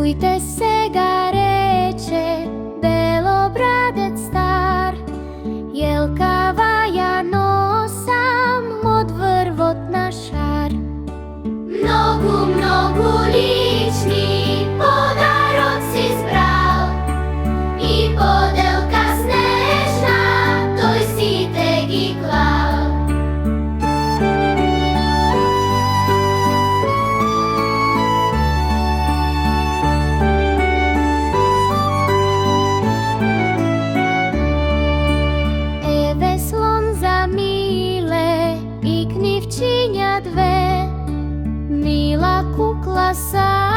Čujte сега рече белобрадец стар, јелкава ја носам од врвот на шар. Многу, многу лични подароци збрал и поделка снежна, тој сите ги клал. Еве слон за Миле и книвчиња две, мила кукла са